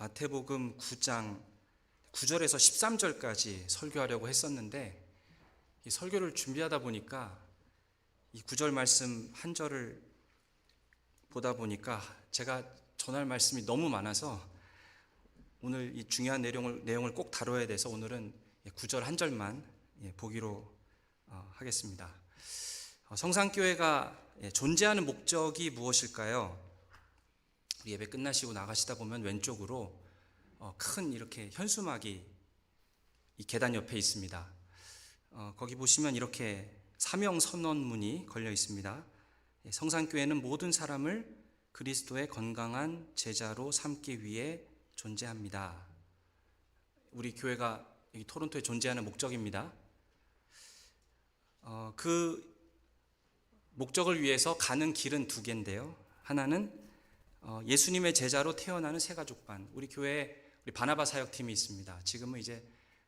마태복음 9장 9절에서 13절까지 설교하려고 했었는데 이 설교를 준비하다 보니까 이 9절 말씀 한 절을 보다 보니까 제가 전할 말씀이 너무 많아서 오늘 이 중요한 내용을 꼭 다뤄야 돼서 오늘은 9절 한 절만 보기로 하겠습니다. 성산교회가 존재하는 목적이 무엇일까요? 우리 예배 끝나시고 나가시다 보면 왼쪽으로 큰 이렇게 현수막이 이 계단 옆에 있습니다. 거기 보시면 이렇게 사명 선언문이 걸려 있습니다. 성산교회는 모든 사람을 그리스도의 건강한 제자로 삼기 위해 존재합니다. 우리 교회가 여기 토론토에 존재하는 목적입니다. 그 목적을 위해서 가는 길은 두 개인데요. 하나는 예수님의 제자로 태어나는 새가족반, 우리 교회에 우리 바나바 사역팀이 있습니다. 지금은 이제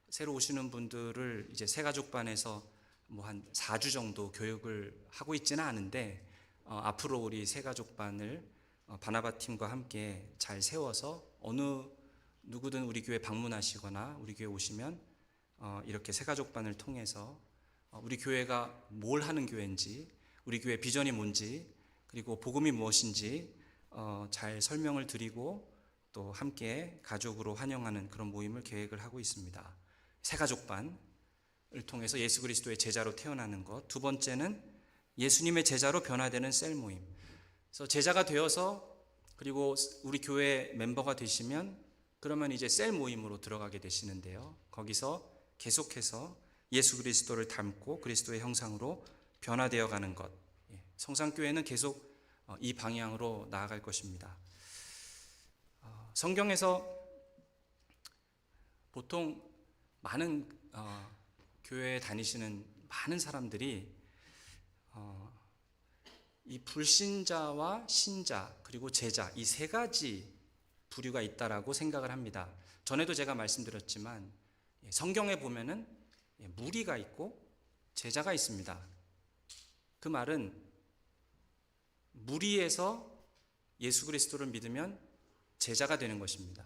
새로 오시는 분들을 이제 새가족반에서 뭐 한 4주 정도 교육을 하고 있지는 않은데 앞으로 우리 새가족반을 바나바 팀과 함께 잘 세워서 어느 누구든 우리 교회 방문하시거나 우리 교회 오시면 이렇게 새가족반을 통해서 우리 교회가 뭘 하는 교회인지, 우리 교회 비전이 뭔지, 그리고 복음이 무엇인지 잘 설명을 드리고 또 함께 가족으로 환영하는 그런 모임을 계획을 하고 있습니다. 새가족반을 통해서 예수 그리스도의 제자로 태어나는 것. 두 번째는 예수님의 제자로 변화되는 셀 모임. 그래서 제자가 되어서 그리고 우리 교회 멤버가 되시면 그러면 이제 셀 모임으로 들어가게 되시는데요. 거기서 계속해서 예수 그리스도를 닮고 그리스도의 형상으로 변화되어 가는 것. 성산교회는 계속 이 방향으로 나아갈 것입니다. 성경에서 보통 많은 교회에 다니시는 많은 사람들이 이 불신자와 신자 그리고 제자, 이 세 가지 부류가 있다라고 생각을 합니다. 전에도 제가 말씀드렸지만 성경에 보면은 무리가 있고 제자가 있습니다. 그 말은 무리에서 예수 그리스도를 믿으면 제자가 되는 것입니다.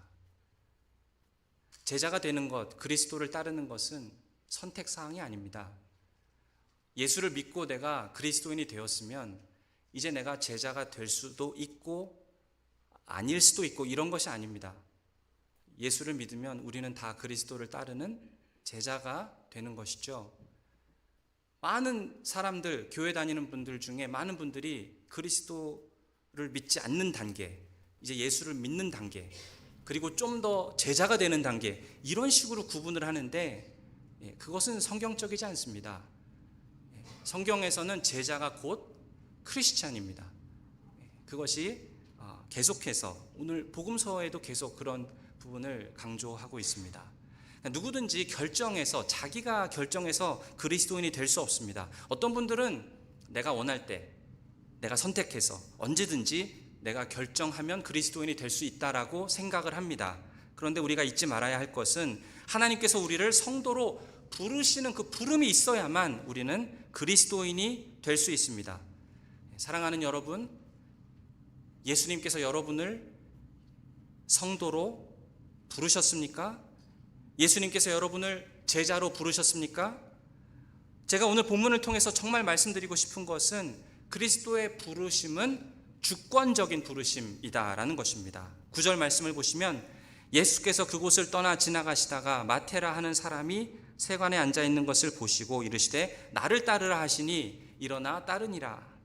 제자가 되는 것, 그리스도를 따르는 것은 선택사항이 아닙니다. 예수를 믿고 내가 그리스도인이 되었으면 이제 내가 제자가 될 수도 있고 아닐 수도 있고 이런 것이 아닙니다. 예수를 믿으면 우리는 다 그리스도를 따르는 제자가 되는 것이죠. 많은 사람들, 교회 다니는 분들 중에 많은 분들이 그리스도를 믿지 않는 단계, 이제 예수를 믿는 단계, 그리고 좀 더 제자가 되는 단계, 이런 식으로 구분을 하는데 그것은 성경적이지 않습니다. 성경에서는 제자가 곧 크리스찬입니다. 그것이 계속해서 오늘 복음서에도 계속 그런 부분을 강조하고 있습니다. 누구든지 자기가 결정해서 그리스도인이 될 수 없습니다. 어떤 분들은 내가 원할 때, 내가 선택해서 언제든지 내가 결정하면 그리스도인이 될 수 있다라고 생각을 합니다. 그런데 우리가 잊지 말아야 할 것은 하나님께서 우리를 성도로 부르시는 그 부름이 있어야만 우리는 그리스도인이 될 수 있습니다. 사랑하는 여러분, 예수님께서 여러분을 성도로 부르셨습니까? 예수님께서 여러분을 제자로 부르셨습니까? 제가 오늘 본문을 통해서 정말 말씀드리고 싶은 것은 그리스도의 부르심은 주권적인 부르심이다라는 것입니다. 9절 말씀을 보시면 예수께서 그곳을 떠나 지나가시다가 마테라 하는 사람이 세관에 앉아있는 것을 보시고 이르시되 나를 따르라 하시니 일어나 따르니라.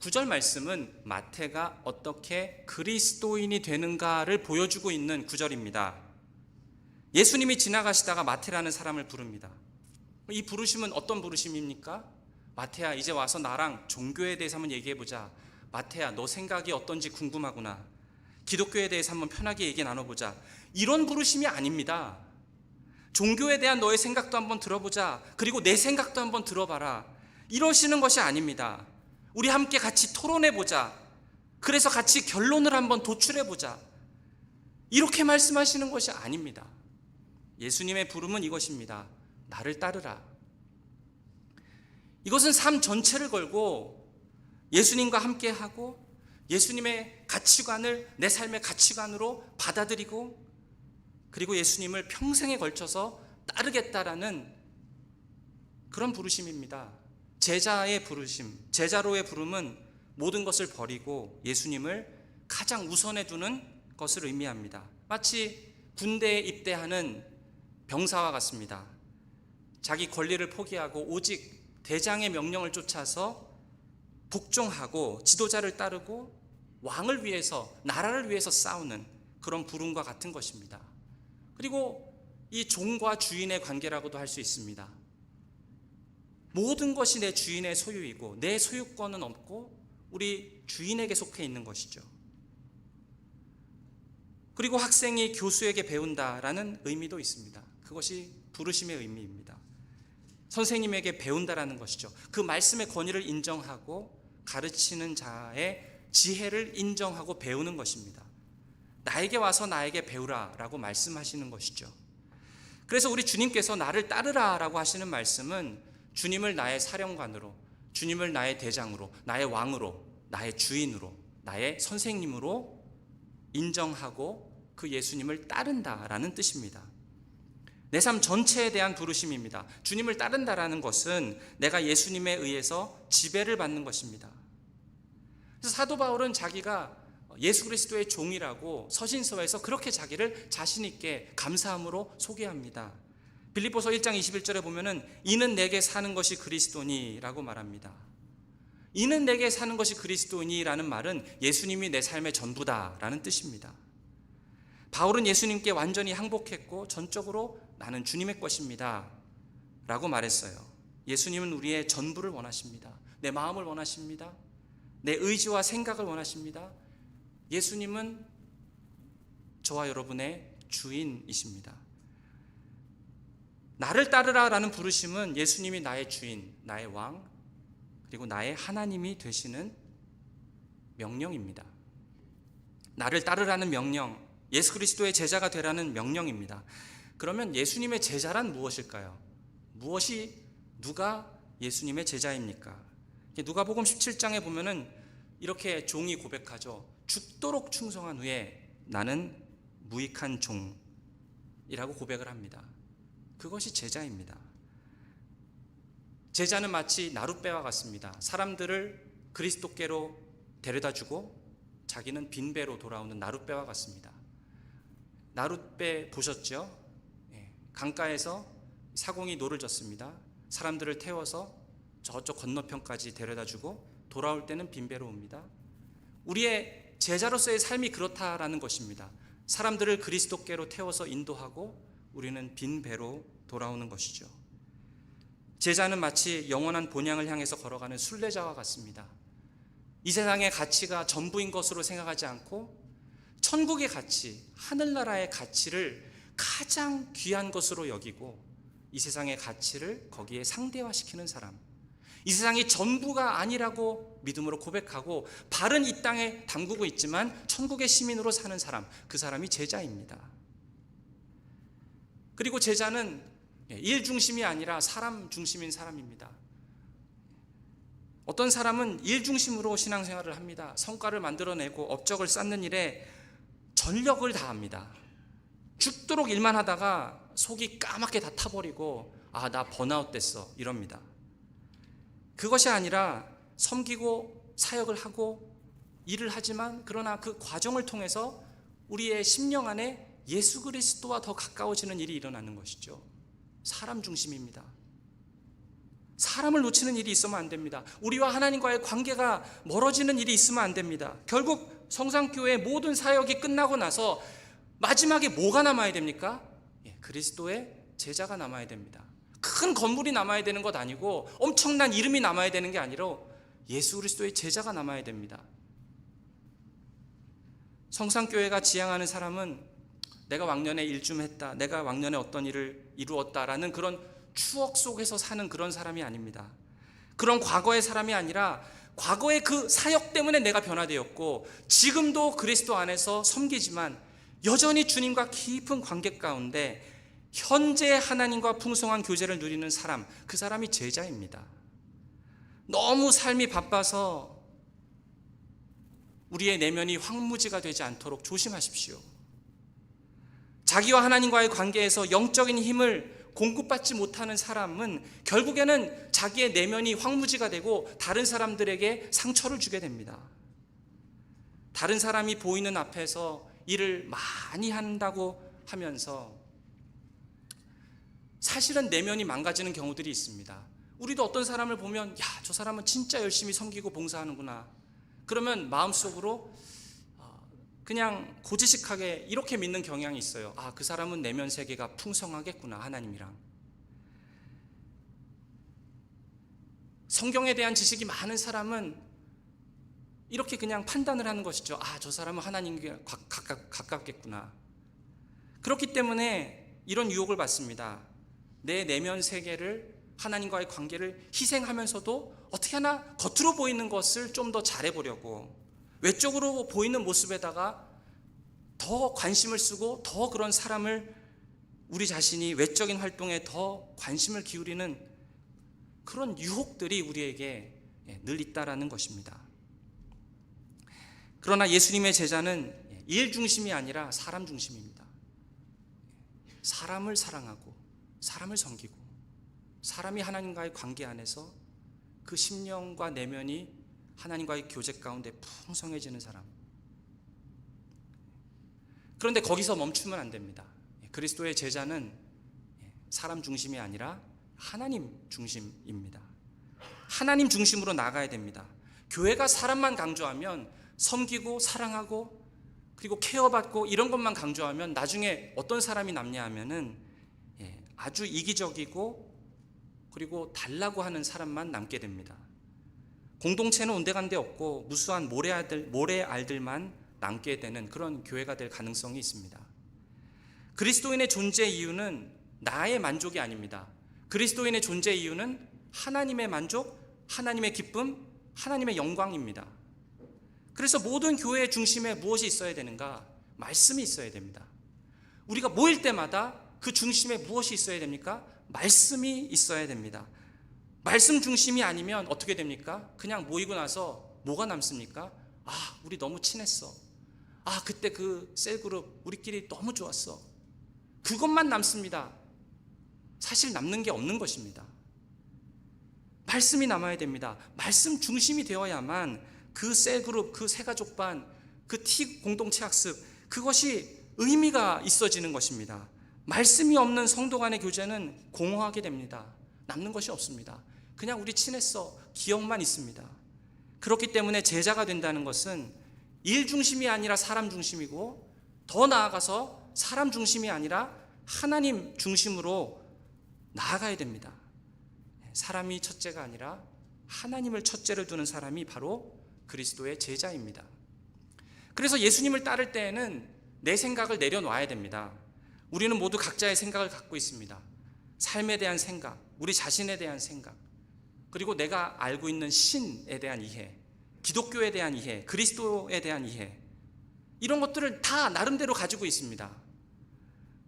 9절 말씀은 마태가 어떻게 그리스도인이 되는가를 보여주고 있는 9절입니다. 예수님이 지나가시다가 마태라는 사람을 부릅니다. 이 부르심은 어떤 부르심입니까? 마태야, 이제 와서 나랑 종교에 대해서 한번 얘기해보자. 마태야, 너 생각이 어떤지 궁금하구나. 기독교에 대해서 한번 편하게 얘기 나눠보자. 이런 부르심이 아닙니다. 종교에 대한 너의 생각도 한번 들어보자. 그리고 내 생각도 한번 들어봐라. 이러시는 것이 아닙니다. 우리 함께 같이 토론해보자. 그래서 같이 결론을 한번 도출해보자. 이렇게 말씀하시는 것이 아닙니다. 예수님의 부름은 이것입니다. 나를 따르라. 이것은 삶 전체를 걸고 예수님과 함께하고 예수님의 가치관을 내 삶의 가치관으로 받아들이고, 그리고 예수님을 평생에 걸쳐서 따르겠다라는 그런 부르심입니다. 제자의 부르심, 제자로의 부름은 모든 것을 버리고 예수님을 가장 우선에 두는 것을 의미합니다. 마치 군대에 입대하는 병사와 같습니다. 자기 권리를 포기하고 오직 대장의 명령을 쫓아서 복종하고 지도자를 따르고 왕을 위해서, 나라를 위해서 싸우는 그런 부름과 같은 것입니다. 그리고 이 종과 주인의 관계라고도 할 수 있습니다. 모든 것이 내 주인의 소유이고 내 소유권은 없고 우리 주인에게 속해 있는 것이죠. 그리고 학생이 교수에게 배운다라는 의미도 있습니다. 그것이 부르심의 의미입니다. 선생님에게 배운다라는 것이죠. 그 말씀의 권위를 인정하고 가르치는 자의 지혜를 인정하고 배우는 것입니다. 나에게 와서 나에게 배우라 라고 말씀하시는 것이죠. 그래서 우리 주님께서 나를 따르라 라고 하시는 말씀은 주님을 나의 사령관으로, 주님을 나의 대장으로, 나의 왕으로, 나의 주인으로, 나의 선생님으로 인정하고 그 예수님을 따른다라는 뜻입니다. 내 삶 전체에 대한 부르심입니다. 주님을 따른다라는 것은 내가 예수님에 의해서 지배를 받는 것입니다. 그래서 사도 바울은 자기가 예수 그리스도의 종이라고 서신서에서 그렇게 자기를 자신 있게 감사함으로 소개합니다. 빌립보서 1장 21절에 보면은 이는 내게 사는 것이 그리스도니라고 말합니다. 이는 내게 사는 것이 그리스도니라는 말은 예수님이 내 삶의 전부다라는 뜻입니다. 바울은 예수님께 완전히 항복했고 전적으로 나는 주님의 것입니다 라고 말했어요. 예수님은 우리의 전부를 원하십니다. 내 마음을 원하십니다. 내 의지와 생각을 원하십니다. 예수님은 저와 여러분의 주인이십니다. 나를 따르라라는 부르심은 예수님이 나의 주인, 나의 왕, 그리고 나의 하나님이 되시는 명령입니다. 나를 따르라는 명령, 예수 그리스도의 제자가 되라는 명령입니다. 그러면 예수님의 제자란 무엇일까요? 누가 예수님의 제자입니까? 누가복음 17장에 보면은 이렇게 종이 고백하죠. 죽도록 충성한 후에 나는 무익한 종이라고 고백을 합니다. 그것이 제자입니다. 제자는 마치 나룻배와 같습니다. 사람들을 그리스도께로 데려다주고 자기는 빈배로 돌아오는 나룻배와 같습니다. 나룻배 보셨죠? 강가에서 사공이 노를 젓습니다. 사람들을 태워서 저쪽 건너편까지 데려다주고 돌아올 때는 빈배로 옵니다. 우리의 제자로서의 삶이 그렇다라는 것입니다. 사람들을 그리스도께로 태워서 인도하고 우리는 빈배로 돌아오는 것이죠. 제자는 마치 영원한 본향을 향해서 걸어가는 순례자와 같습니다. 이 세상의 가치가 전부인 것으로 생각하지 않고 천국의 가치, 하늘나라의 가치를 가장 귀한 것으로 여기고 이 세상의 가치를 거기에 상대화시키는 사람, 이 세상이 전부가 아니라고 믿음으로 고백하고 발은 이 땅에 담그고 있지만 천국의 시민으로 사는 사람, 그 사람이 제자입니다. 그리고 제자는 일 중심이 아니라 사람 중심인 사람입니다. 어떤 사람은 일 중심으로 신앙생활을 합니다. 성과를 만들어내고 업적을 쌓는 일에 전력을 다합니다. 죽도록 일만 하다가 속이 까맣게 다 타버리고 나 번아웃 됐어 이럽니다. 그것이 아니라 섬기고 사역을 하고 일을 하지만 그러나 그 과정을 통해서 우리의 심령 안에 예수 그리스도와 더 가까워지는 일이 일어나는 것이죠. 사람 중심입니다. 사람을 놓치는 일이 있으면 안 됩니다. 우리와 하나님과의 관계가 멀어지는 일이 있으면 안 됩니다. 결국 성산교회의 모든 사역이 끝나고 나서 마지막에 뭐가 남아야 됩니까? 그리스도의 제자가 남아야 됩니다. 큰 건물이 남아야 되는 것 아니고 엄청난 이름이 남아야 되는 게 아니라 예수 그리스도의 제자가 남아야 됩니다. 성산교회가 지향하는 사람은 내가 왕년에 일 좀 했다, 내가 왕년에 어떤 일을 이루었다라는 그런 추억 속에서 사는 그런 사람이 아닙니다. 그런 과거의 사람이 아니라 과거의 그 사역 때문에 내가 변화되었고 지금도 그리스도 안에서 섬기지만 여전히 주님과 깊은 관계 가운데 현재 하나님과 풍성한 교제를 누리는 사람, 그 사람이 제자입니다. 너무 삶이 바빠서 우리의 내면이 황무지가 되지 않도록 조심하십시오. 자기와 하나님과의 관계에서 영적인 힘을 공급받지 못하는 사람은 결국에는 자기의 내면이 황무지가 되고 다른 사람들에게 상처를 주게 됩니다. 다른 사람이 보이는 앞에서 일을 많이 한다고 하면서 사실은 내면이 망가지는 경우들이 있습니다. 우리도 어떤 사람을 보면 야, 저 사람은 진짜 열심히 섬기고 봉사하는구나. 그러면 마음속으로 그냥 고지식하게 이렇게 믿는 경향이 있어요. 아, 그 사람은 내면 세계가 풍성하겠구나, 하나님이랑. 성경에 대한 지식이 많은 사람은 이렇게 그냥 판단을 하는 것이죠. 아, 저 사람은 하나님께 가깝겠구나. 그렇기 때문에 이런 유혹을 받습니다. 내 내면 세계를, 하나님과의 관계를 희생하면서도 어떻게 하나 겉으로 보이는 것을 좀 더 잘해보려고, 외적으로 보이는 모습에다가 더 관심을 쓰고 더 그런 사람을, 우리 자신이 외적인 활동에 더 관심을 기울이는 그런 유혹들이 우리에게 늘 있다라는 것입니다. 그러나 예수님의 제자는 일 중심이 아니라 사람 중심입니다. 사람을 사랑하고 사람을 섬기고 사람이 하나님과의 관계 안에서 그 심령과 내면이 하나님과의 교제 가운데 풍성해지는 사람. 그런데 거기서 멈추면 안 됩니다. 그리스도의 제자는 사람 중심이 아니라 하나님 중심입니다. 하나님 중심으로 나가야 됩니다. 교회가 사람만 강조하면, 섬기고 사랑하고 그리고 케어받고 이런 것만 강조하면 나중에 어떤 사람이 남냐 하면은 아주 이기적이고 그리고 달라고 하는 사람만 남게 됩니다. 공동체는 온데간데 없고 무수한 모래알들만 남게 되는 그런 교회가 될 가능성이 있습니다. 그리스도인의 존재 이유는 나의 만족이 아닙니다. 그리스도인의 존재 이유는 하나님의 만족, 하나님의 기쁨, 하나님의 영광입니다. 그래서 모든 교회의 중심에 무엇이 있어야 되는가? 말씀이 있어야 됩니다. 우리가 모일 때마다 그 중심에 무엇이 있어야 됩니까? 말씀이 있어야 됩니다. 말씀 중심이 아니면 어떻게 됩니까? 그냥 모이고 나서 뭐가 남습니까? 아, 우리 너무 친했어. 아, 그때 그 셀그룹 우리끼리 너무 좋았어. 그것만 남습니다. 사실 남는 게 없는 것입니다. 말씀이 남아야 됩니다. 말씀 중심이 되어야만 그 셀그룹, 그 새가족반, 그 T 공동체 학습, 그것이 의미가 있어지는 것입니다. 말씀이 없는 성도 간의 교제는 공허하게 됩니다. 남는 것이 없습니다. 그냥 우리 친했어, 기억만 있습니다. 그렇기 때문에 제자가 된다는 것은 일 중심이 아니라 사람 중심이고, 더 나아가서 사람 중심이 아니라 하나님 중심으로 나아가야 됩니다. 사람이 첫째가 아니라 하나님을 첫째로 두는 사람이 바로 그리스도의 제자입니다. 그래서 예수님을 따를 때에는 내 생각을 내려놔야 됩니다. 우리는 모두 각자의 생각을 갖고 있습니다. 삶에 대한 생각, 우리 자신에 대한 생각, 그리고 내가 알고 있는 신에 대한 이해, 기독교에 대한 이해, 그리스도에 대한 이해, 이런 것들을 다 나름대로 가지고 있습니다.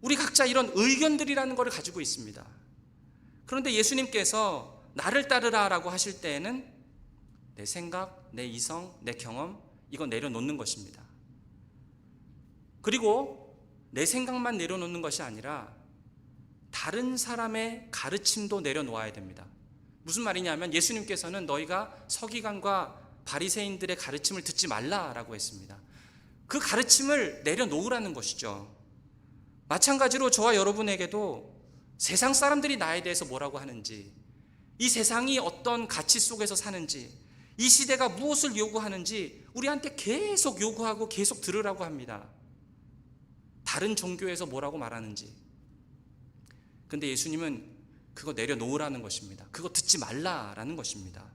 우리 각자 이런 의견들이라는 것을 가지고 있습니다. 그런데 예수님께서 나를 따르라라고 하실 때에는 내 생각, 내 이성, 내 경험, 이거 내려놓는 것입니다. 그리고 내 생각만 내려놓는 것이 아니라 다른 사람의 가르침도 내려놓아야 됩니다. 무슨 말이냐면 예수님께서는 너희가 서기관과 바리새인들의 가르침을 듣지 말라라고 했습니다. 그 가르침을 내려놓으라는 것이죠. 마찬가지로 저와 여러분에게도 세상 사람들이 나에 대해서 뭐라고 하는지, 이 세상이 어떤 가치 속에서 사는지, 이 시대가 무엇을 요구하는지 우리한테 계속 요구하고 계속 들으라고 합니다. 다른 종교에서 뭐라고 말하는지. 근데 예수님은 그거 내려놓으라는 것입니다. 그거 듣지 말라라는 것입니다.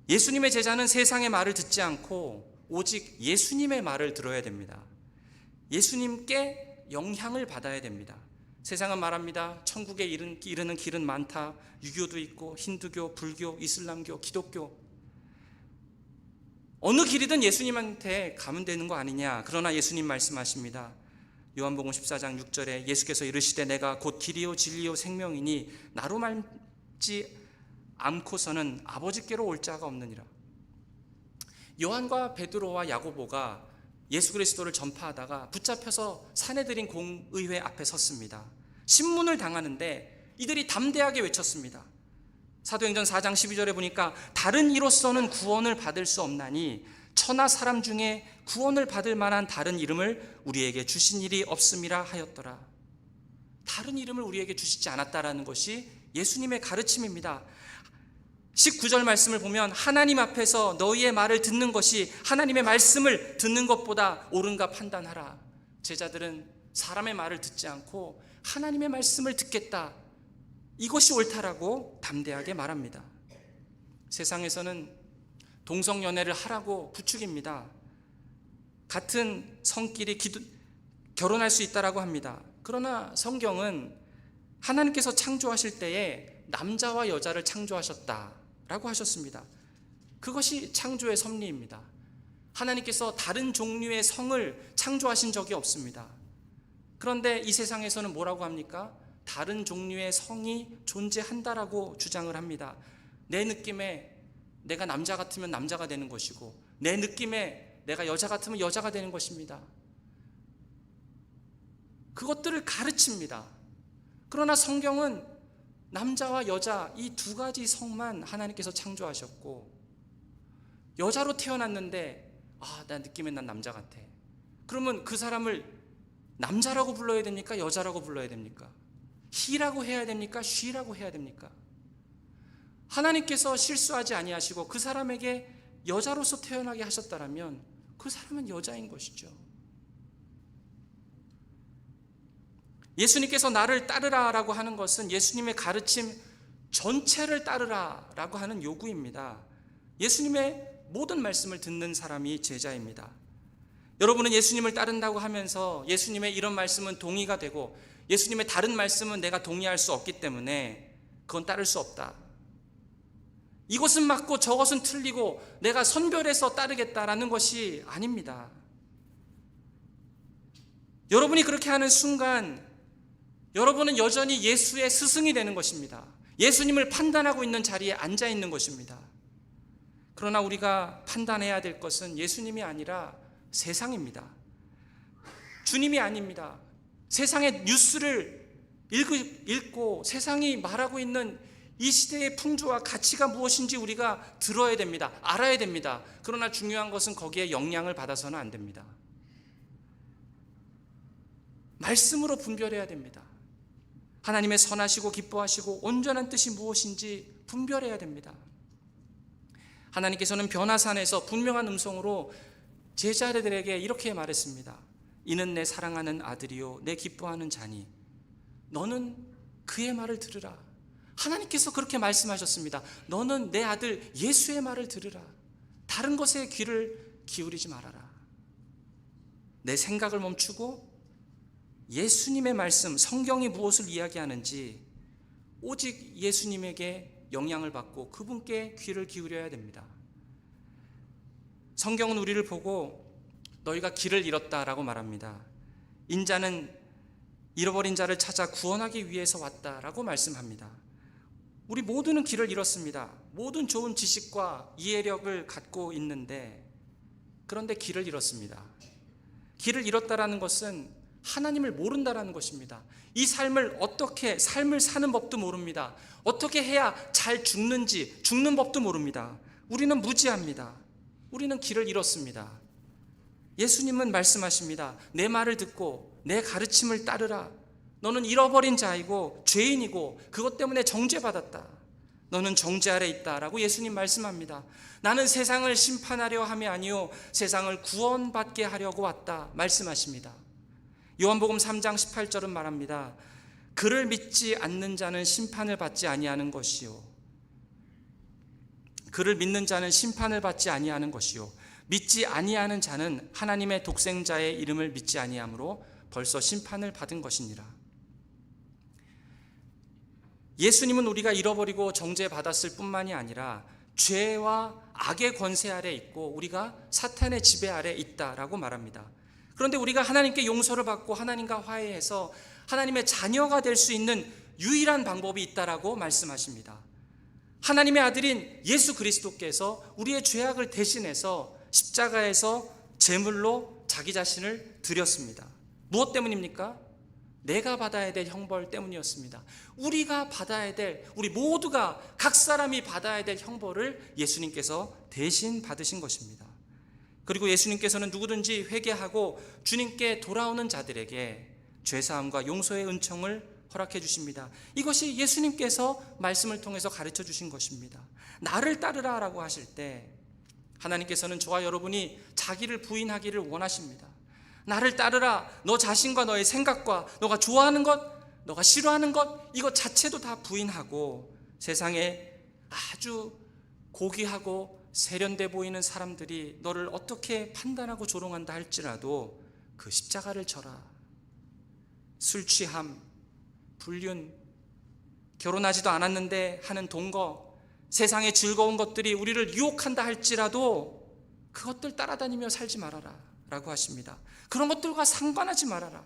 예수님의 제자는 세상의 말을 듣지 않고 오직 예수님의 말을 들어야 됩니다. 예수님께 영향을 받아야 됩니다. 세상은 말합니다. 천국에 이르는 길은 많다. 유교도 있고 힌두교, 불교, 이슬람교, 기독교, 어느 길이든 예수님한테 가면 되는 거 아니냐. 그러나 예수님 말씀하십니다. 요한복음 14장 6절에 예수께서 이르시되 내가 곧 길이요 진리요 생명이니 나로 말지 않고서는 아버지께로 올 자가 없느니라. 요한과 베드로와 야고보가 예수 그리스도를 전파하다가 붙잡혀서 사내들인 공의회 앞에 섰습니다. 신문을 당하는데 이들이 담대하게 외쳤습니다. 사도행전 4장 12절에 보니까 다른 이로서는 구원을 받을 수 없나니 천하 사람 중에 구원을 받을 만한 다른 이름을 우리에게 주신 일이 없음이라 하였더라. 다른 이름을 우리에게 주시지 않았다라는 것이 예수님의 가르침입니다. 19절 말씀을 보면 하나님 앞에서 너희의 말을 듣는 것이 하나님의 말씀을 듣는 것보다 옳은가 판단하라. 제자들은 사람의 말을 듣지 않고 하나님의 말씀을 듣겠다, 이것이 옳다라고 담대하게 말합니다. 세상에서는 동성연애를 하라고 부추깁니다. 같은 성끼리 결혼할 수 있다라고 합니다. 그러나 성경은 하나님께서 창조하실 때에 남자와 여자를 창조하셨다라고 하셨습니다. 그것이 창조의 섭리입니다. 하나님께서 다른 종류의 성을 창조하신 적이 없습니다. 그런데 이 세상에서는 뭐라고 합니까? 다른 종류의 성이 존재한다라고 주장을 합니다. 내 느낌에 내가 남자 같으면 남자가 되는 것이고, 내 느낌에 내가 여자 같으면 여자가 되는 것입니다. 그것들을 가르칩니다. 그러나 성경은 남자와 여자 이 두 가지 성만 하나님께서 창조하셨고, 여자로 태어났는데 나 느낌엔 난 남자 같아. 그러면 그 사람을 남자라고 불러야 됩니까? 여자라고 불러야 됩니까? he라고 해야 됩니까? she라고 해야 됩니까? 하나님께서 실수하지 아니하시고 그 사람에게 여자로서 태어나게 하셨다면 그 사람은 여자인 것이죠. 예수님께서 나를 따르라라고 하는 것은 예수님의 가르침 전체를 따르라라고 하는 요구입니다. 예수님의 모든 말씀을 듣는 사람이 제자입니다. 여러분은 예수님을 따른다고 하면서 예수님의 이런 말씀은 동의가 되고 예수님의 다른 말씀은 내가 동의할 수 없기 때문에 그건 따를 수 없다, 이것은 맞고 저것은 틀리고 내가 선별해서 따르겠다라는 것이 아닙니다. 여러분이 그렇게 하는 순간 여러분은 여전히 예수의 스승이 되는 것입니다. 예수님을 판단하고 있는 자리에 앉아 있는 것입니다. 그러나 우리가 판단해야 될 것은 예수님이 아니라 세상입니다. 주님이 아닙니다. 세상의 뉴스를 읽고 세상이 말하고 있는 이 시대의 풍조와 가치가 무엇인지 우리가 들어야 됩니다. 알아야 됩니다. 그러나 중요한 것은 거기에 영향을 받아서는 안 됩니다. 말씀으로 분별해야 됩니다. 하나님의 선하시고 기뻐하시고 온전한 뜻이 무엇인지 분별해야 됩니다. 하나님께서는 변화산에서 분명한 음성으로 제자들에게 이렇게 말했습니다. 이는 내 사랑하는 아들이요 내 기뻐하는 자니 너는 그의 말을 들으라. 하나님께서 그렇게 말씀하셨습니다. 너는 내 아들 예수의 말을 들으라. 다른 것에 귀를 기울이지 말아라. 내 생각을 멈추고 예수님의 말씀, 성경이 무엇을 이야기하는지 오직 예수님에게 영향을 받고 그분께 귀를 기울여야 됩니다. 성경은 우리를 보고 너희가 길을 잃었다라고 말합니다. 인자는 잃어버린 자를 찾아 구원하기 위해서 왔다라고 말씀합니다. 우리 모두는 길을 잃었습니다. 모든 좋은 지식과 이해력을 갖고 있는데 그런데 길을 잃었습니다. 길을 잃었다라는 것은 하나님을 모른다라는 것입니다. 이 삶을 사는 법도 모릅니다. 어떻게 해야 잘 죽는 법도 모릅니다. 우리는 무지합니다. 우리는 길을 잃었습니다. 예수님은 말씀하십니다. 내 말을 듣고 내 가르침을 따르라. 너는 잃어버린 자이고 죄인이고 그것 때문에 정죄받았다. 너는 정죄 아래 있다라고 예수님 말씀합니다. 나는 세상을 심판하려 함이 아니요 세상을 구원받게 하려고 왔다 말씀하십니다. 요한복음 3장 18절은 말합니다. 그를 믿지 않는 자는 심판을 받지 아니하는 것이요 그를 믿는 자는 심판을 받지 아니하는 것이요 믿지 아니하는 자는 하나님의 독생자의 이름을 믿지 아니하므로 벌써 심판을 받은 것이니라. 예수님은 우리가 잃어버리고 정죄받았을 뿐만이 아니라 죄와 악의 권세 아래 있고 우리가 사탄의 지배 아래 있다라고 말합니다. 그런데 우리가 하나님께 용서를 받고 하나님과 화해해서 하나님의 자녀가 될 수 있는 유일한 방법이 있다라고 말씀하십니다. 하나님의 아들인 예수 그리스도께서 우리의 죄악을 대신해서 십자가에서 제물로 자기 자신을 드렸습니다. 무엇 때문입니까? 내가 받아야 될 형벌 때문이었습니다. 우리가 받아야 될, 우리 모두가 각 사람이 받아야 될 형벌을 예수님께서 대신 받으신 것입니다. 그리고 예수님께서는 누구든지 회개하고 주님께 돌아오는 자들에게 죄사함과 용서의 은총을 허락해 주십니다. 이것이 예수님께서 말씀을 통해서 가르쳐 주신 것입니다. 나를 따르라 라고 하실 때 하나님께서는 저와 여러분이 자기를 부인하기를 원하십니다. 나를 따르라. 너 자신과 너의 생각과 너가 좋아하는 것, 너가 싫어하는 것, 이것 자체도 다 부인하고 세상에 아주 고귀하고 세련돼 보이는 사람들이 너를 어떻게 판단하고 조롱한다 할지라도 그 십자가를 져라. 술 취함, 불륜, 결혼하지도 않았는데 하는 동거, 세상의 즐거운 것들이 우리를 유혹한다 할지라도 그것들 따라다니며 살지 말아라 라고 하십니다. 그런 것들과 상관하지 말아라.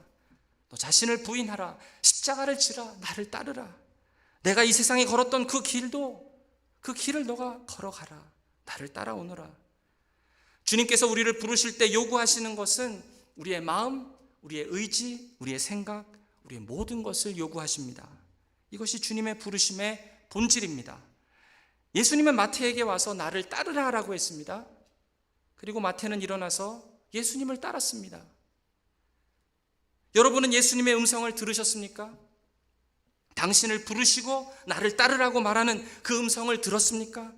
너 자신을 부인하라. 십자가를 지라. 나를 따르라. 내가 이 세상에 걸었던 그 길을 너가 걸어가라. 나를 따라오너라. 주님께서 우리를 부르실 때 요구하시는 것은 우리의 마음, 우리의 의지, 우리의 생각, 우리의 모든 것을 요구하십니다. 이것이 주님의 부르심의 본질입니다. 예수님은 마태에게 와서 나를 따르라 라고 했습니다. 그리고 마태는 일어나서 예수님을 따랐습니다. 여러분은 예수님의 음성을 들으셨습니까? 당신을 부르시고 나를 따르라고 말하는 그 음성을 들었습니까?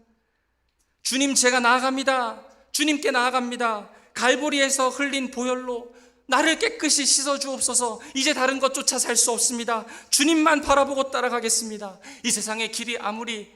주님, 제가 나아갑니다. 주님께 나아갑니다. 갈보리에서 흘린 보혈로 나를 깨끗이 씻어 주옵소서. 이제 다른 것조차 살 수 없습니다. 주님만 바라보고 따라가겠습니다. 이 세상의 길이 아무리,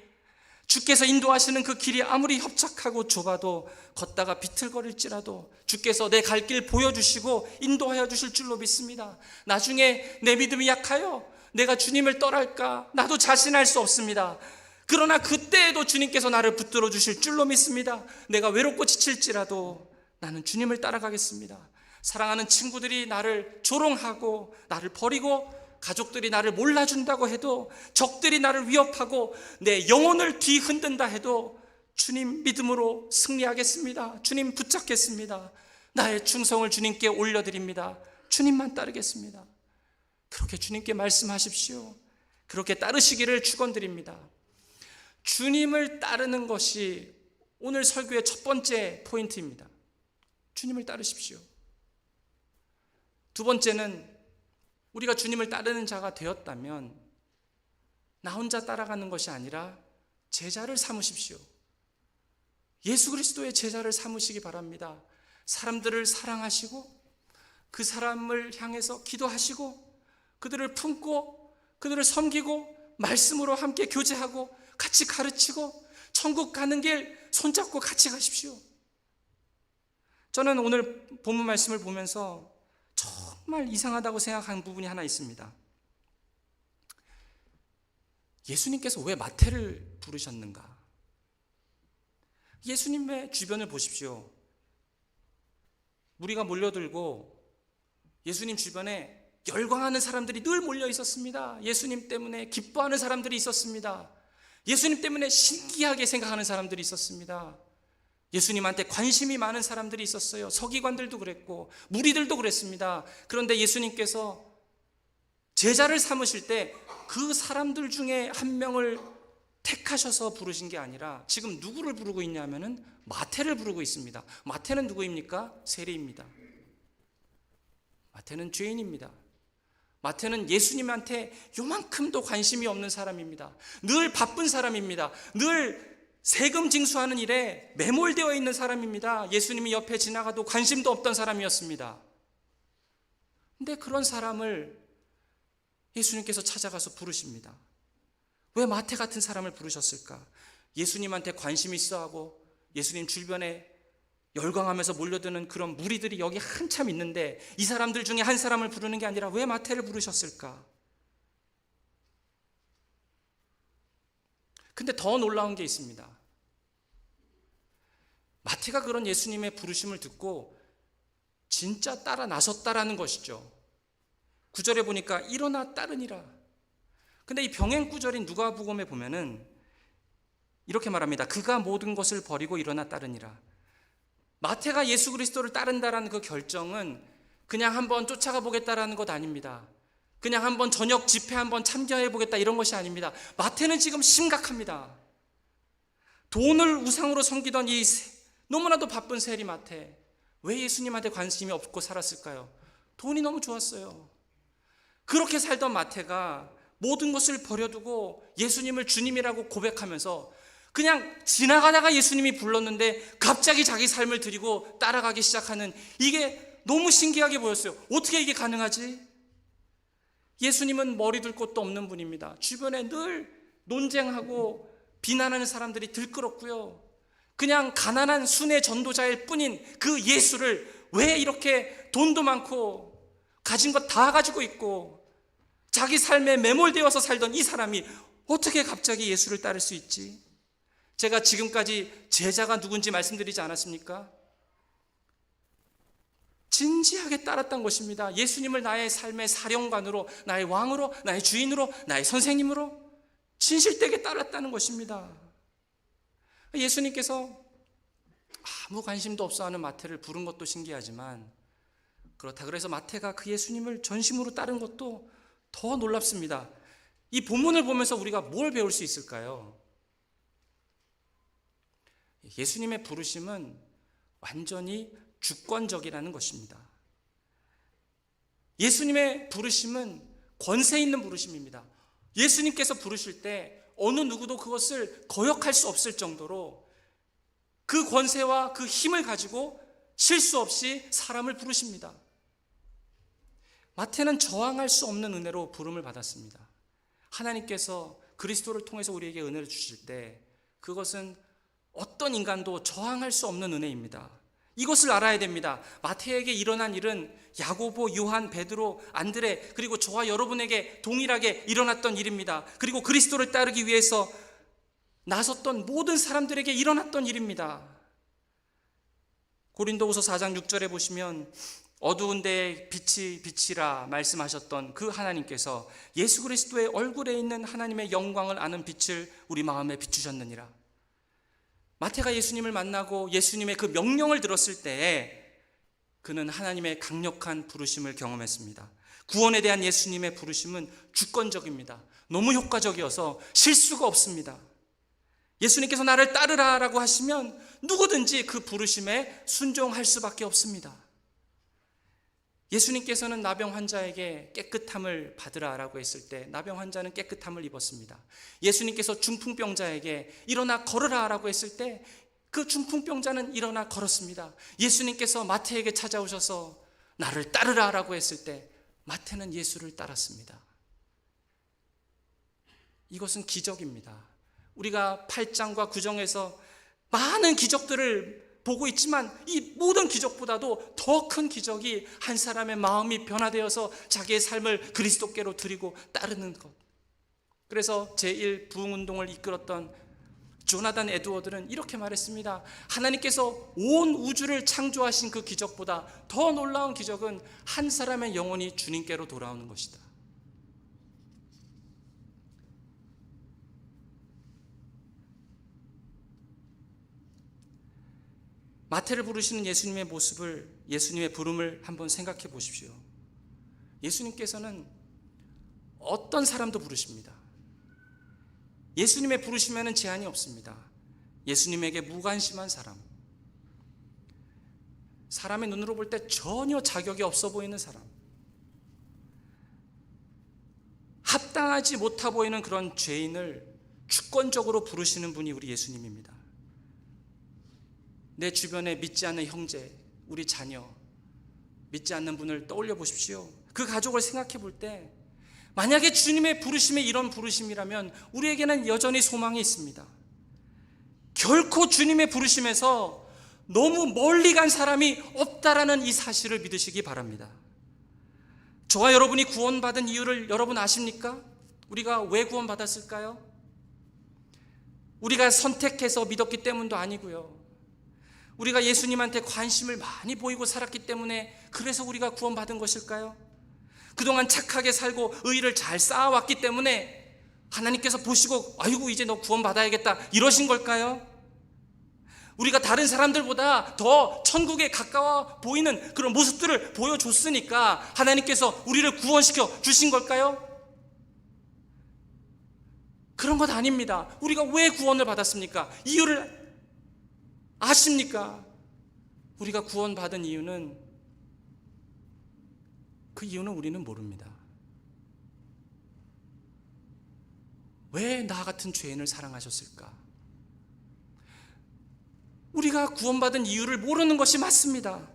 주께서 인도하시는 그 길이 아무리 협착하고 좁아도 걷다가 비틀거릴지라도 주께서 내 갈 길 보여주시고 인도하여 주실 줄로 믿습니다. 나중에 내 믿음이 약하여 내가 주님을 떠날까 나도 자신할 수 없습니다. 그러나 그때에도 주님께서 나를 붙들어 주실 줄로 믿습니다. 내가 외롭고 지칠지라도 나는 주님을 따라가겠습니다. 사랑하는 친구들이 나를 조롱하고 나를 버리고 가족들이 나를 몰라준다고 해도, 적들이 나를 위협하고 내 영혼을 뒤흔든다 해도 주님 믿음으로 승리하겠습니다. 주님 붙잡겠습니다. 나의 충성을 주님께 올려드립니다. 주님만 따르겠습니다. 그렇게 주님께 말씀하십시오. 그렇게 따르시기를 축원드립니다. 주님을 따르는 것이 오늘 설교의 첫 번째 포인트입니다. 주님을 따르십시오. 두 번째는 우리가 주님을 따르는 자가 되었다면 나 혼자 따라가는 것이 아니라 제자를 삼으십시오. 예수 그리스도의 제자를 삼으시기 바랍니다. 사람들을 사랑하시고 그 사람을 향해서 기도하시고 그들을 품고 그들을 섬기고 말씀으로 함께 교제하고 같이 가르치고 천국 가는 길 손잡고 같이 가십시오. 저는 오늘 본문 말씀을 보면서 정말 이상하다고 생각한 부분이 하나 있습니다. 예수님께서 왜 마태를 부르셨는가? 예수님의 주변을 보십시오. 무리가 몰려들고 예수님 주변에 열광하는 사람들이 늘 몰려 있었습니다. 예수님 때문에 기뻐하는 사람들이 있었습니다. 예수님 때문에 신기하게 생각하는 사람들이 있었습니다. 예수님한테 관심이 많은 사람들이 있었어요. 서기관들도 그랬고 무리들도 그랬습니다. 그런데 예수님께서 제자를 삼으실 때 그 사람들 중에 한 명을 택하셔서 부르신 게 아니라 지금 누구를 부르고 있냐면은 마태를 부르고 있습니다. 마태는 누구입니까? 세리입니다. 마태는 죄인입니다. 마태는 예수님한테 요만큼도 관심이 없는 사람입니다. 늘 바쁜 사람입니다. 늘 세금 징수하는 일에 매몰되어 있는 사람입니다. 예수님이 옆에 지나가도 관심도 없던 사람이었습니다. 근데 그런 사람을 예수님께서 찾아가서 부르십니다. 왜 마태 같은 사람을 부르셨을까? 예수님한테 관심 있어하고 예수님 주변에 열광하면서 몰려드는 그런 무리들이 여기 한참 있는데 이 사람들 중에 한 사람을 부르는 게 아니라 왜 마태를 부르셨을까? 근데 더 놀라운 게 있습니다. 마태가 그런 예수님의 부르심을 듣고 진짜 따라 나섰다라는 것이죠. 9절에 보니까 일어나 따르니라. 근데 이 병행 구절인 누가복음에 보면은 이렇게 말합니다. 그가 모든 것을 버리고 일어나 따르니라. 마태가 예수 그리스도를 따른다라는 그 결정은 그냥 한번 쫓아가 보겠다라는 것 아닙니다. 그냥 한번 저녁 집회 한번 참여해 보겠다 이런 것이 아닙니다. 마태는 지금 심각합니다. 돈을 우상으로 섬기던 이 너무나도 바쁜 세리 마태, 왜 예수님한테 관심이 없고 살았을까요? 돈이 너무 좋았어요. 그렇게 살던 마태가 모든 것을 버려두고 예수님을 주님이라고 고백하면서 그냥 지나가다가 예수님이 불렀는데 갑자기 자기 삶을 드리고 따라가기 시작하는, 이게 너무 신기하게 보였어요. 어떻게 이게 가능하지? 예수님은 머리 둘 곳도 없는 분입니다. 주변에 늘 논쟁하고 비난하는 사람들이 들끓었고요. 그냥 가난한 순회 전도자일 뿐인 그 예수를 왜 이렇게 돈도 많고 가진 것 다 가지고 있고 자기 삶에 매몰되어서 살던 이 사람이 어떻게 갑자기 예수를 따를 수 있지? 제가 지금까지 제자가 누군지 말씀드리지 않았습니까? 진지하게 따랐던 것입니다. 예수님을 나의 삶의 사령관으로, 나의 왕으로, 나의 주인으로, 나의 선생님으로 진실되게 따랐다는 것입니다. 예수님께서 아무 관심도 없어하는 마태를 부른 것도 신기하지만, 그렇다 그래서 마태가 그 예수님을 전심으로 따른 것도 더 놀랍습니다. 이 본문을 보면서 우리가 뭘 배울 수 있을까요? 예수님의 부르심은 완전히 주권적이라는 것입니다. 예수님의 부르심은 권세 있는 부르심입니다. 예수님께서 부르실 때 어느 누구도 그것을 거역할 수 없을 정도로 그 권세와 그 힘을 가지고 실수 없이 사람을 부르십니다. 마태는 저항할 수 없는 은혜로 부름을 받았습니다. 하나님께서 그리스도를 통해서 우리에게 은혜를 주실 때 그것은 어떤 인간도 저항할 수 없는 은혜입니다. 이것을 알아야 됩니다. 마태에게 일어난 일은 야고보, 요한, 베드로, 안드레, 그리고 저와 여러분에게 동일하게 일어났던 일입니다. 그리고 그리스도를 따르기 위해서 나섰던 모든 사람들에게 일어났던 일입니다. 고린도후서 4장 6절에 보시면 어두운 데에 빛이 비치라 말씀하셨던 그 하나님께서 예수 그리스도의 얼굴에 있는 하나님의 영광을 아는 빛을 우리 마음에 비추셨느니라. 마태가 예수님을 만나고 예수님의 그 명령을 들었을 때에 그는 하나님의 강력한 부르심을 경험했습니다. 구원에 대한 예수님의 부르심은 주권적입니다. 너무 효과적이어서 실수가 없습니다. 예수님께서 나를 따르라 라고 하시면 누구든지 그 부르심에 순종할 수밖에 없습니다. 예수님께서는 나병 환자에게 깨끗함을 받으라 라고 했을 때 나병 환자는 깨끗함을 입었습니다. 예수님께서 중풍병자에게 일어나 걸으라 라고 했을 때 그 중풍병자는 일어나 걸었습니다. 예수님께서 마태에게 찾아오셔서 나를 따르라 라고 했을 때 마태는 예수를 따랐습니다. 이것은 기적입니다. 우리가 8장과 9장에서 많은 기적들을 보고 있지만 이 모든 기적보다도 더 큰 기적이 한 사람의 마음이 변화되어서 자기의 삶을 그리스도께로 드리고 따르는 것. 그래서 제1부흥운동을 이끌었던 조나단 에드워드는 이렇게 말했습니다. 하나님께서 온 우주를 창조하신 그 기적보다 더 놀라운 기적은 한 사람의 영혼이 주님께로 돌아오는 것이다. 마태를 부르시는 예수님의 모습을, 예수님의 부름을 한번 생각해 보십시오. 예수님께서는 어떤 사람도 부르십니다. 예수님의 부르심에는 제한이 없습니다. 예수님에게 무관심한 사람, 사람의 눈으로 볼 때 전혀 자격이 없어 보이는 사람, 합당하지 못해 보이는 그런 죄인을 주권적으로 부르시는 분이 우리 예수님입니다. 내 주변에 믿지 않는 형제, 우리 자녀, 믿지 않는 분을 떠올려 보십시오. 그 가족을 생각해 볼 때 만약에 주님의 부르심이 이런 부르심이라면 우리에게는 여전히 소망이 있습니다. 결코 주님의 부르심에서 너무 멀리 간 사람이 없다라는 이 사실을 믿으시기 바랍니다. 저와 여러분이 구원받은 이유를 여러분 아십니까? 우리가 왜 구원받았을까요? 우리가 선택해서 믿었기 때문도 아니고요. 우리가 예수님한테 관심을 많이 보이고 살았기 때문에 그래서 우리가 구원받은 것일까요? 그동안 착하게 살고 의의를 잘 쌓아왔기 때문에 하나님께서 보시고 아이고 이제 너 구원받아야겠다 이러신 걸까요? 우리가 다른 사람들보다 더 천국에 가까워 보이는 그런 모습들을 보여줬으니까 하나님께서 우리를 구원시켜 주신 걸까요? 그런 것 아닙니다. 우리가 왜 구원을 받았습니까? 이유를 아십니까? 우리가 구원받은 이유는, 그 이유는 우리는 모릅니다. 왜 나 같은 죄인을 사랑하셨을까? 우리가 구원받은 이유를 모르는 것이 맞습니다.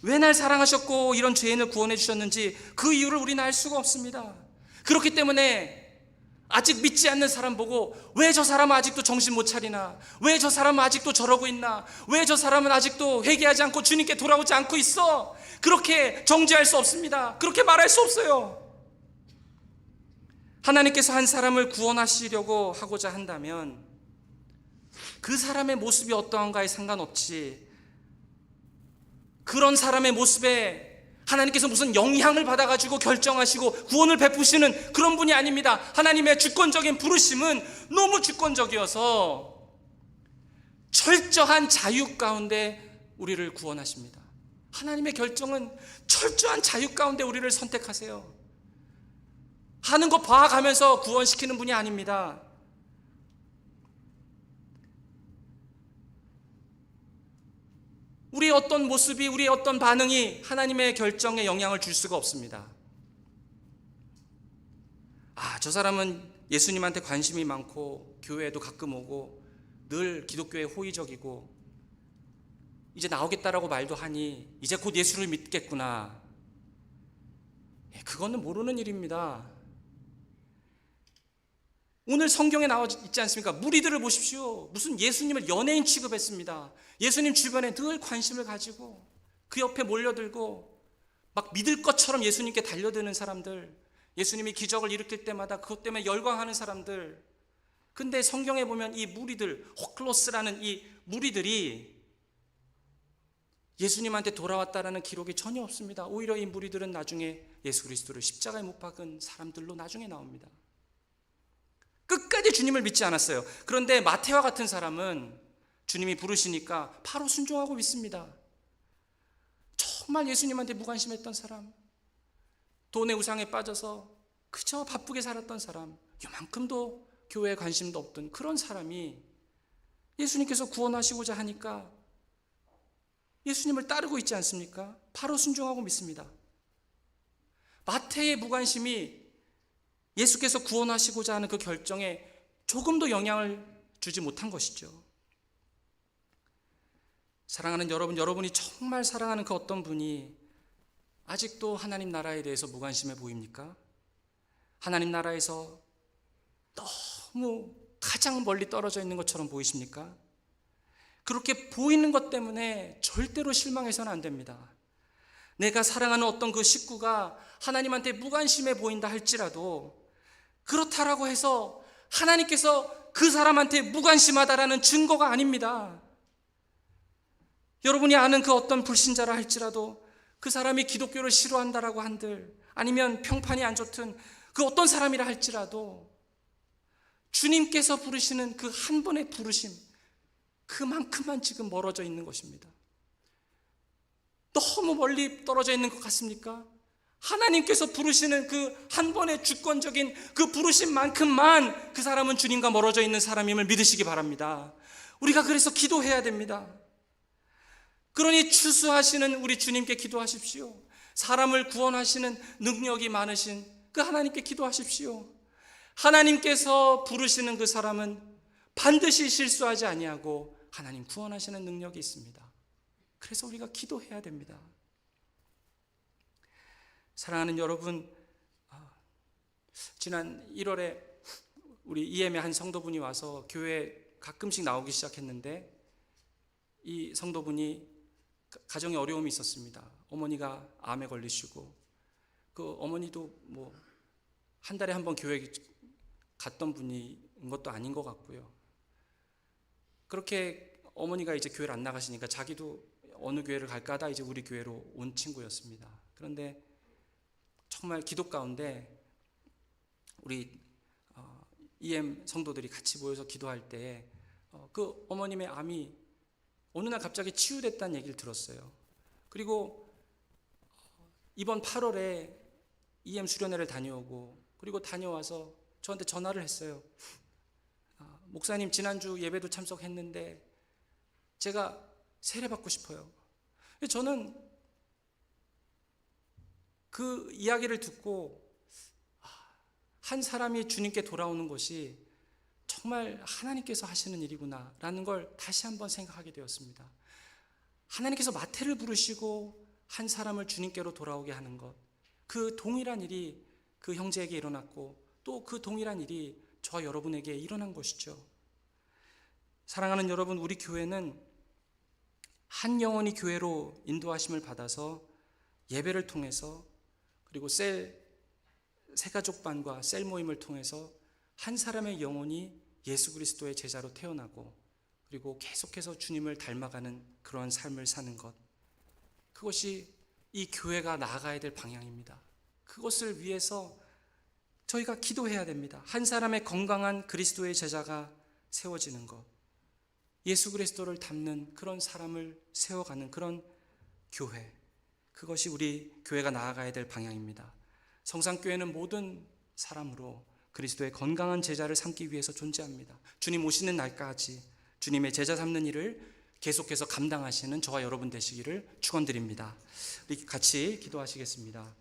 왜 날 사랑하셨고 이런 죄인을 구원해 주셨는지 그 이유를 우리는 알 수가 없습니다. 그렇기 때문에 아직 믿지 않는 사람 보고 왜 저 사람은 아직도 정신 못 차리나? 왜 저 사람은 아직도 저러고 있나? 왜 저 사람은 아직도 회개하지 않고 주님께 돌아오지 않고 있어? 그렇게 정죄할 수 없습니다. 그렇게 말할 수 없어요. 하나님께서 한 사람을 구원하시려고 하고자 한다면 그 사람의 모습이 어떠한가에 상관없이 그런 사람의 모습에 하나님께서 무슨 영향을 받아가지고 결정하시고 구원을 베푸시는 그런 분이 아닙니다. 하나님의 주권적인 부르심은 너무 주권적이어서 철저한 자유 가운데 우리를 구원하십니다. 하나님의 결정은 철저한 자유 가운데 우리를 선택하세요. 하는 거 봐가면서 구원시키는 분이 아닙니다. 우리의 어떤 모습이, 우리의 어떤 반응이 하나님의 결정에 영향을 줄 수가 없습니다. 저 사람은 예수님한테 관심이 많고 교회에도 가끔 오고 늘 기독교에 호의적이고 이제 나오겠다라고 말도 하니 이제 곧 예수를 믿겠구나. 그거는 모르는 일입니다. 오늘 성경에 나와 있지 않습니까? 무리들을 보십시오. 무슨 예수님을 연예인 취급했습니다. 예수님 주변에 늘 관심을 가지고 그 옆에 몰려들고 막 믿을 것처럼 예수님께 달려드는 사람들, 예수님이 기적을 일으킬 때마다 그것 때문에 열광하는 사람들. 근데 성경에 보면 이 무리들, 호클로스라는 이 무리들이 예수님한테 돌아왔다라는 기록이 전혀 없습니다. 오히려 이 무리들은 나중에 예수 그리스도를 십자가에 못 박은 사람들로 나중에 나옵니다. 끝까지 주님을 믿지 않았어요. 그런데 마태와 같은 사람은 주님이 부르시니까 바로 순종하고 믿습니다. 정말 예수님한테 무관심했던 사람, 돈의 우상에 빠져서 그저 바쁘게 살았던 사람, 요만큼도 교회에 관심도 없던 그런 사람이 예수님께서 구원하시고자 하니까 예수님을 따르고 있지 않습니까? 바로 순종하고 믿습니다. 마태의 무관심이 예수께서 구원하시고자 하는 그 결정에 조금도 영향을 주지 못한 것이죠. 사랑하는 여러분, 여러분이 정말 사랑하는 그 어떤 분이 아직도 하나님 나라에 대해서 무관심해 보입니까? 하나님 나라에서 너무 가장 멀리 떨어져 있는 것처럼 보이십니까? 그렇게 보이는 것 때문에 절대로 실망해서는 안 됩니다. 내가 사랑하는 어떤 그 식구가 하나님한테 무관심해 보인다 할지라도 그렇다라고 해서 하나님께서 그 사람한테 무관심하다라는 증거가 아닙니다. 여러분이 아는 그 어떤 불신자라 할지라도 그 사람이 기독교를 싫어한다라고 한들 아니면 평판이 안 좋든 그 어떤 사람이라 할지라도 주님께서 부르시는 그 한 번의 부르심, 그만큼만 지금 멀어져 있는 것입니다. 너무 멀리 떨어져 있는 것 같습니까? 하나님께서 부르시는 그 한 번의 주권적인 그 부르심만큼만 그 사람은 주님과 멀어져 있는 사람임을 믿으시기 바랍니다. 우리가 그래서 기도해야 됩니다. 그러니 추수하시는 우리 주님께 기도하십시오. 사람을 구원하시는 능력이 많으신 그 하나님께 기도하십시오. 하나님께서 부르시는 그 사람은 반드시 실수하지 아니하고 하나님 구원하시는 능력이 있습니다. 그래서 우리가 기도해야 됩니다. 사랑하는 여러분, 지난 1월에 우리 EM의 한 성도분이 와서 교회에 가끔씩 나오기 시작했는데 이 성도분이 가정에 어려움이 있었습니다. 어머니가 암에 걸리시고 그 어머니도 뭐 한 달에 한 번 교회 갔던 분인 것도 아닌 것 같고요. 그렇게 어머니가 이제 교회를 안 나가시니까 자기도 어느 교회를 갈까 하다 이제 우리 교회로 온 친구였습니다. 그런데 정말 기도 가운데 우리 EM 성도들이 같이 모여서 기도할 때 그 어머님의 암이 어느 날 갑자기 치유됐다는 얘기를 들었어요. 그리고 이번 8월에 EM 수련회를 다녀오고, 그리고 다녀와서 저한테 전화를 했어요. 목사님, 지난주 예배도 참석했는데 제가 세례받고 싶어요. 저는 그 이야기를 듣고 한 사람이 주님께 돌아오는 것이 정말 하나님께서 하시는 일이구나 라는 걸 다시 한번 생각하게 되었습니다. 하나님께서 마태를 부르시고 한 사람을 주님께로 돌아오게 하는 것, 그 동일한 일이 그 형제에게 일어났고 또 그 동일한 일이 저와 여러분에게 일어난 것이죠. 사랑하는 여러분, 우리 교회는 한 영혼이 교회로 인도하심을 받아서 예배를 통해서, 그리고 새가족반과 셀 모임을 통해서 한 사람의 영혼이 예수 그리스도의 제자로 태어나고, 그리고 계속해서 주님을 닮아가는 그런 삶을 사는 것, 그것이 이 교회가 나아가야 될 방향입니다. 그것을 위해서 저희가 기도해야 됩니다. 한 사람의 건강한 그리스도의 제자가 세워지는 것, 예수 그리스도를 닮는 그런 사람을 세워가는 그런 교회, 그것이 우리 교회가 나아가야 될 방향입니다. 성산교회는 모든 사람으로 그리스도의 건강한 제자를 삼기 위해서 존재합니다. 주님 오시는 날까지 주님의 제자 삼는 일을 계속해서 감당하시는 저와 여러분 되시기를 축원드립니다. 우리 같이 기도하시겠습니다.